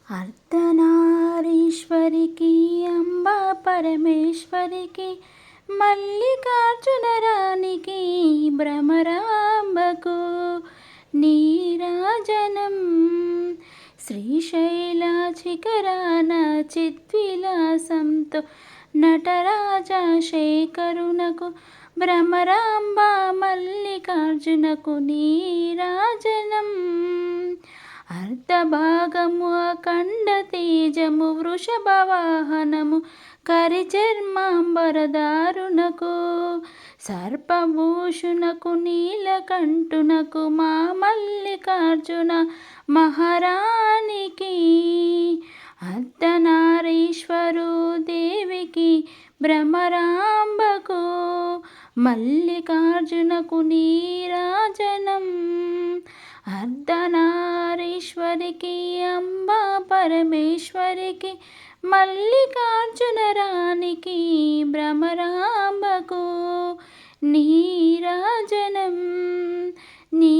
అర్ధనారీశ్వరికి అంబా పరమేశ్వరికి మల్లికార్జున రానికి భ్రమరాంబకు నీరాజనం శ్రీశైల శిఖరాన చిద్విలాసంతో నటరాజ శేఖరునకు భ్రమరాంబ మల్లికార్జునకు నీరాజనం అర్ధభాగము అఖండ తేజము వృషభవాహనము కరిచర్మాంబరదారునకు సర్పభూషునకు నీలకంఠునకు మా మల్లికార్జున మహారానికి అర్ధనారీశ్వరు దేవికి భ్రమరాంబకు మల్లికార్జునకు నీరాజనం అర్ధనారీశ్వరికి అంబా పరమేశ్వరికి మల్లికార్జున రానికి భ్రమరాంబకు నీరాజనం నీ